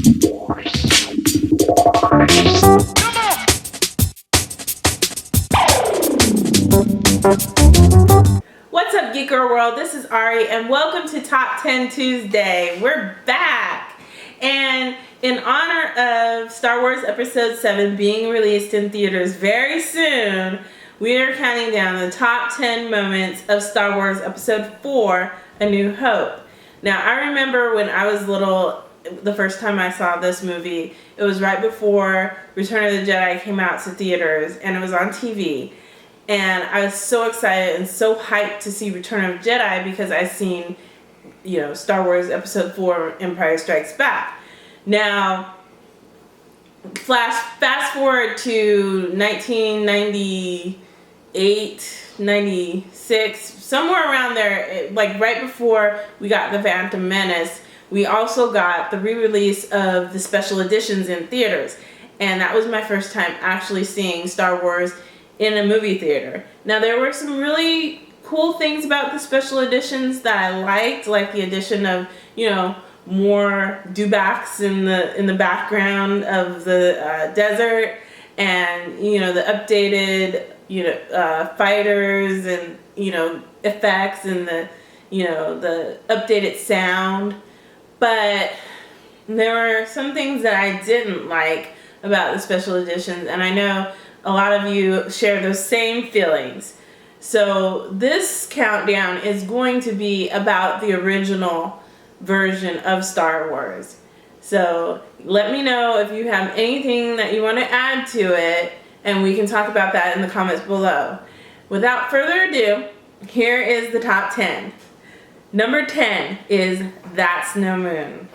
What's up, GeekGirl World? This is Ari, and welcome to Top 10 Tuesday. We're back, and in honor of Star Wars Episode 7 being released in theaters very soon, we are counting down the top 10 moments of Star Wars Episode 4, A New Hope. Now, I remember when I was little, the first time I saw this movie, it was right before Return of the Jedi came out to theaters, and it was on TV. And I was so excited and so hyped to see Return of the Jedi because I'd seen, Star Wars Episode 4, Empire Strikes Back. Now, fast forward to 1998, 96, somewhere around there, like right before we got The Phantom Menace, we also got the re-release of the special editions in theaters. And that was my first time actually seeing Star Wars in a movie theater. Now, there were some really cool things about the special editions that I liked, like the addition of, more dewbacks in the background of the desert, and the updated fighters and effects and the the updated sound. But there were some things that I didn't like about the special editions, and I know a lot of you share those same feelings. So this countdown is going to be about the original version of Star Wars. So let me know if you have anything that you want to add to it, and we can talk about that in the comments below. Without further ado, here is the top 10. Number 10 is That's No Moon.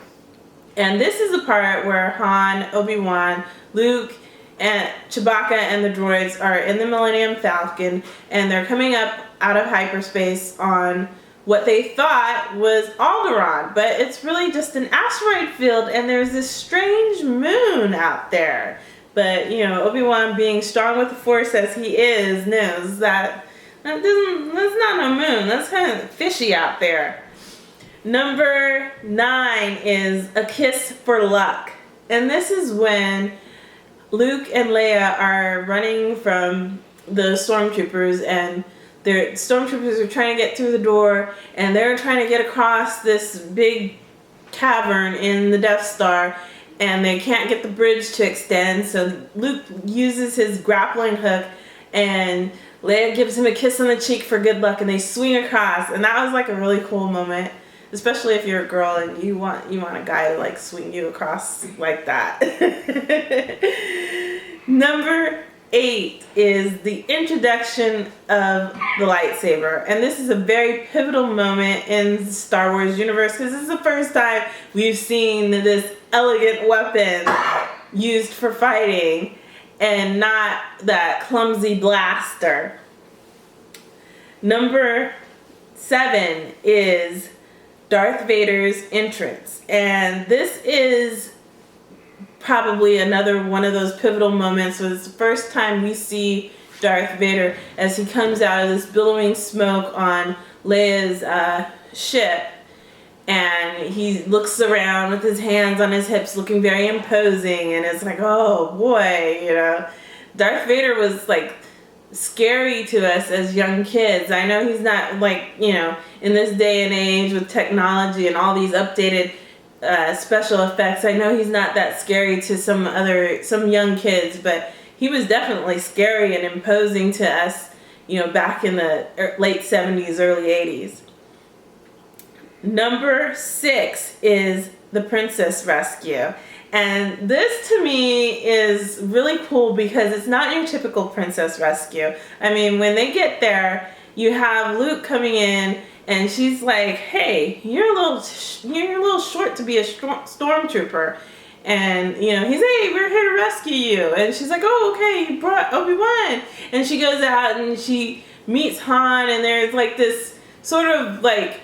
And this is the part where Han, Obi-Wan, Luke, and Chewbacca and the droids are in the Millennium Falcon, and they're coming up out of hyperspace on what they thought was Alderaan, but it's really just an asteroid field, and there's this strange moon out there. But Obi-Wan, being strong with the Force as he is, knows that's not a moon. That's kind of fishy out there. Number 9 is A Kiss for Luck, and this is when Luke and Leia are running from the stormtroopers, and the stormtroopers are trying to get through the door, and they're trying to get across this big cavern in the Death Star, and they can't get the bridge to extend, so Luke uses his grappling hook, and Leia gives him a kiss on the cheek for good luck, and they swing across, and that was like a really cool moment. Especially if you're a girl and you want a guy to like swing you across like that. Number 8 is the introduction of the lightsaber. And this is a very pivotal moment in the Star Wars universe because this is the first time we've seen this elegant weapon used for fighting and not that clumsy blaster. Number 7 is Darth Vader's entrance, and this is probably another one of those pivotal moments. It was the first time we see Darth Vader as he comes out of this billowing smoke on Leia's ship, and he looks around with his hands on his hips looking very imposing, and it's like, oh boy, Darth Vader was like scary to us as young kids. I know he's not like, in this day and age with technology and all these updated special effects, I know he's not that scary to some young kids, but he was definitely scary and imposing to us, back in the late 70s, early 80s. Number 6 is the Princess Rescue. And this to me is really cool because it's not your typical princess rescue. I mean, when they get there, you have Luke coming in, and she's like, "Hey, you're a little short to be a stormtrooper," and he's, "Hey, we're here to rescue you," and she's like, "Oh, okay, you brought Obi-Wan," and she goes out and she meets Han, and there's like this sort of like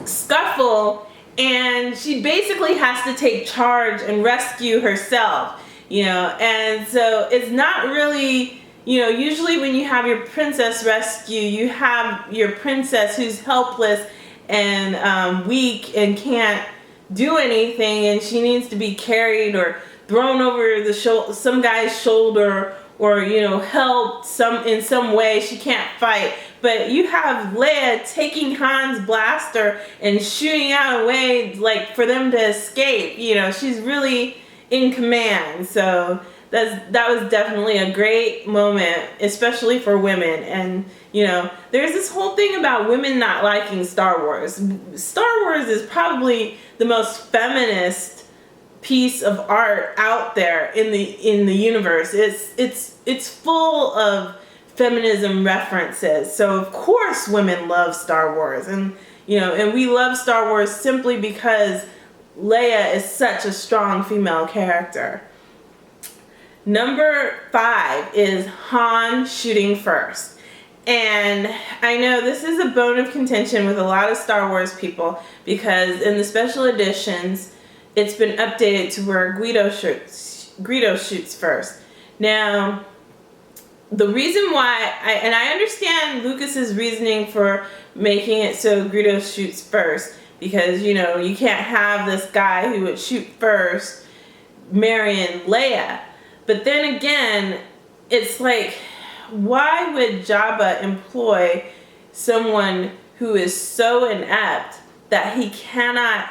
scuffle. And she basically has to take charge and rescue herself, and so it's not really, usually when you have your princess rescue, you have your princess who's helpless and weak and can't do anything, and she needs to be carried or thrown over the some guy's shoulder, or helped in some way. She can't fight, but you have Leia taking Han's blaster and shooting out a way like for them to escape. She's really in command. So that was definitely a great moment, especially for women. And there's this whole thing about women not liking Star Wars. Star Wars is probably the most feminist piece of art out there in the universe. It's full of feminism references. So of course women love Star Wars, and we love Star Wars simply because Leia is such a strong female character. Number 5 is Han shooting first. And I know this is a bone of contention with a lot of Star Wars people, because in the special editions it's been updated to where Greedo shoots first. Now, the reason why, I understand Lucas's reasoning for making it so Greedo shoots first, because you can't have this guy who would shoot first marrying Leia. But then again, it's like, why would Jabba employ someone who is so inept that he cannot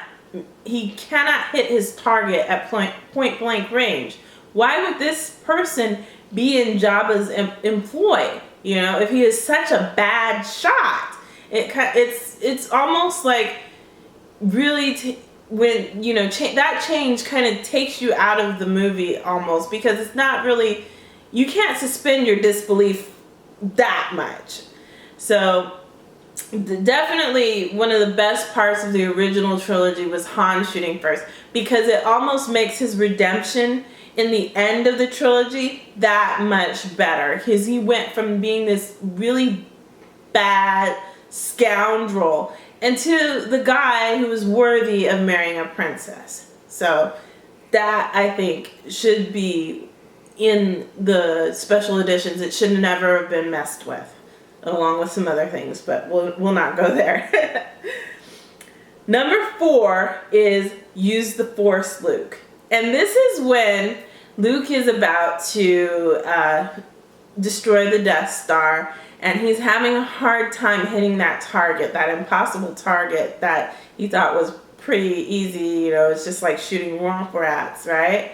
hit his target at point blank range? Why would this person be in Jabba's employ? If he is such a bad shot, it's almost like really when that change kind of takes you out of the movie almost, because it's not really, you can't suspend your disbelief that much. So definitely one of the best parts of the original trilogy was Han shooting first, because it almost makes his redemption in the end of the trilogy that much better, because he went from being this really bad scoundrel into the guy who was worthy of marrying a princess. So that, I think, should be in the special editions. It should never have been messed with, along with some other things, but we'll not go there. Number 4 is use the Force, Luke. And this is when Luke is about to destroy the Death Star, and he's having a hard time hitting that target, that impossible target that he thought was pretty easy. It's just like shooting womp rats, right?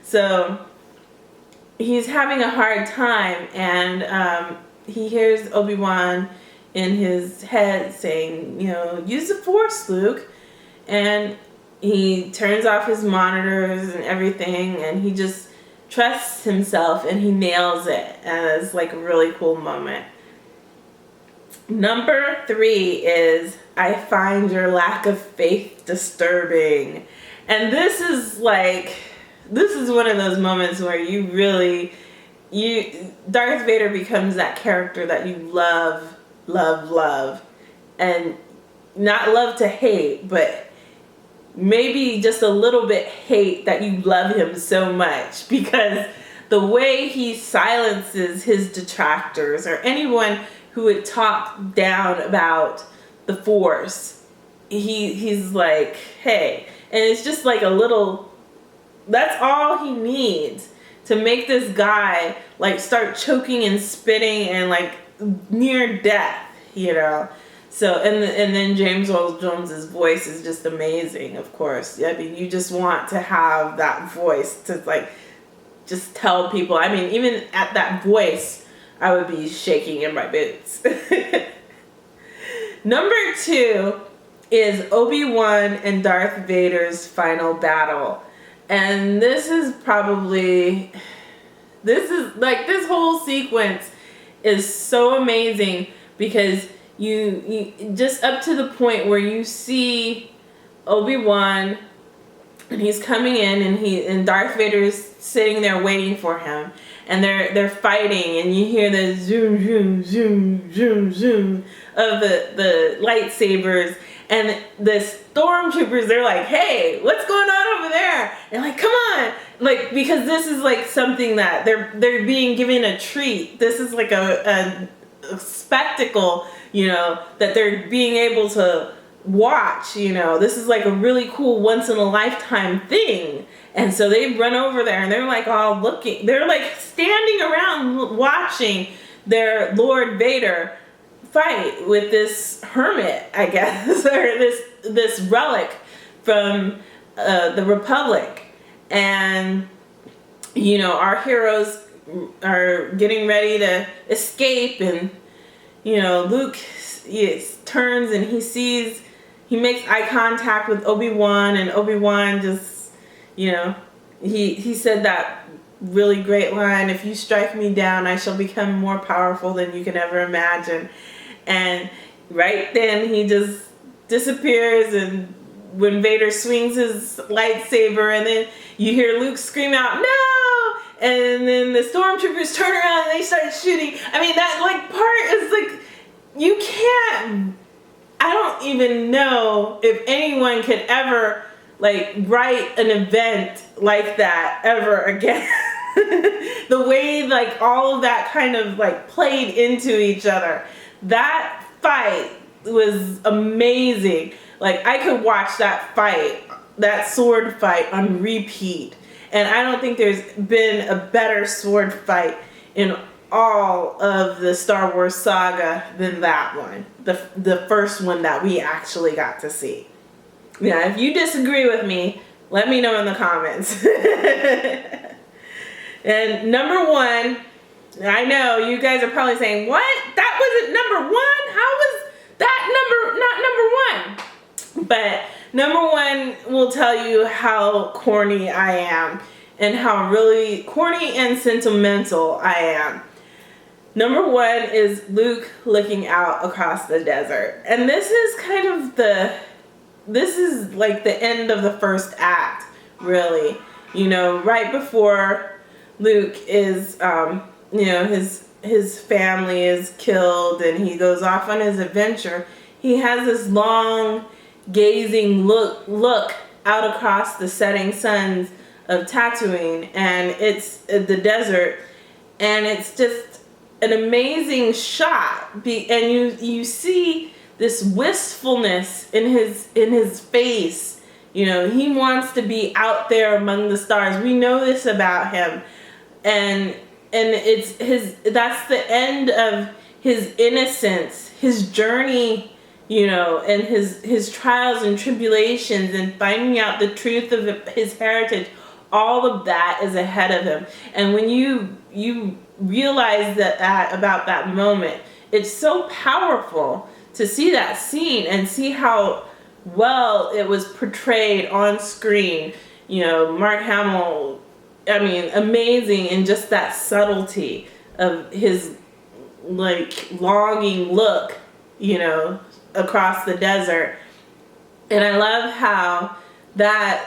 So he's having a hard time, and he hears ObiWan in his head saying, use the Force, Luke. And he turns off his monitors and everything, and he just trusts himself, and he nails it. And it's like a really cool moment. Number 3 is, I find your lack of faith disturbing. And this is one of those moments where Darth Vader becomes that character that you love, love, love. And not love to hate, but maybe just a little bit hate that you love him so much, because the way he silences his detractors or anyone who would talk down about the Force, he's like, hey, and it's just like a little, that's all he needs to make this guy like start choking and spitting and like near death, So, and then James Earl Jones's voice is just amazing, of course. I mean, you just want to have that voice to like just tell people. I mean, even at that voice, I would be shaking in my boots. Number 2 is Obi-Wan and Darth Vader's final battle. And this is this whole sequence is so amazing, because you just up to the point where you see Obi-Wan and he's coming in, and Darth Vader's sitting there waiting for him, and they're fighting, and you hear the zoom zoom zoom zoom zoom of the lightsabers, and the stormtroopers, they're like, hey, what's going on over there? And like, come on, like, because this is like something that they're being given a treat. This is like a spectacle, that they're being able to watch, you know, this is like a really cool once in a lifetime thing. And so they run over there and they're like all looking, they're like standing around watching their Lord Vader fight with this hermit, I guess, or this relic from the Republic. And, you know, our heroes are getting ready to escape, and, you know, Luke turns and he makes eye contact with Obi-Wan, and Obi-Wan just, you know, he said that really great line, "If you strike me down, I shall become more powerful than you can ever imagine." And right then he just disappears, and when Vader swings his lightsaber, and then you hear Luke scream out, "No!" And then the stormtroopers turn around and they start shooting. I mean, that like part is like, you can't, I don't even know if anyone could ever like write an event like that ever again. The way like all of that kind of like played into each other. That fight was amazing. Like, I could watch that fight, that sword fight, on repeat. And I don't think there's been a better sword fight in all of the Star Wars saga than that one. The first one that we actually got to see. Yeah, if you disagree with me, let me know in the comments. And number one, I know you guys are probably saying, what? That wasn't number one? How was that not number one? But number one will tell you how corny I am and how really corny and sentimental I am. Number one is Luke looking out across the desert. And this is kind of this is like the end of the first act, really. You know, right before Luke is, you know, his family is killed and he goes off on his adventure. He has this long gazing look out across the setting suns of Tatooine, and it's the desert, and it's just an amazing shot. And you see this wistfulness in his face. You know, he wants to be out there among the stars. We know this about him, and it's that's the end of his innocence, his journey, you know, and his trials and tribulations and finding out the truth of his heritage. All of that is ahead of him. And when you realize that about that moment, it's so powerful to see that scene and see how well it was portrayed on screen. You know, Mark Hamill, I mean, amazing in just that subtlety of his like longing look, you know, across the desert. And I love how that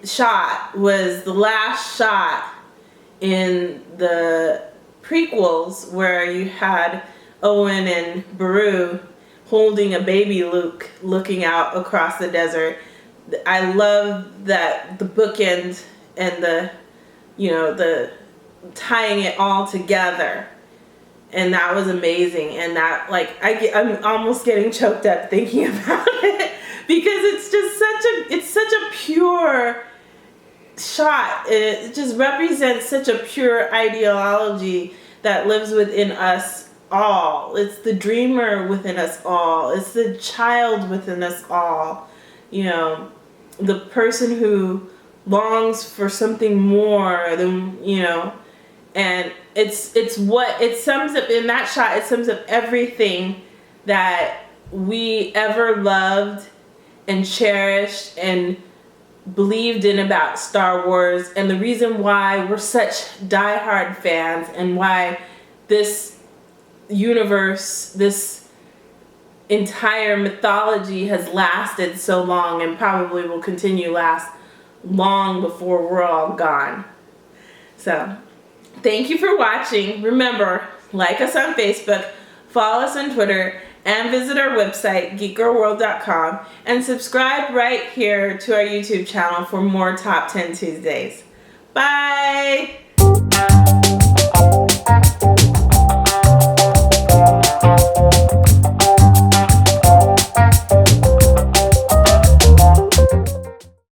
shot was the last shot in the prequels, where you had Owen and Beru holding a baby Luke looking out across the desert. I love that the bookend and the, you know, the tying it all together. And that was amazing. And that, like, I'm almost getting choked up thinking about it, because it's just such a pure shot. It just represents such a pure ideology that lives within us all. It's the dreamer within us all. It's the child within us all. You know, the person who longs for something more than, you know, and it's what it sums up in that shot. It sums up everything that we ever loved and cherished and believed in about Star Wars, and the reason why we're such diehard fans, and why this universe, this entire mythology has lasted so long and probably will continue last long before we're all gone. So thank you for watching. Remember, like us on Facebook, follow us on Twitter, and visit our website, geekgirlworld.com, and subscribe right here to our YouTube channel for more Top 10 Tuesdays. Bye!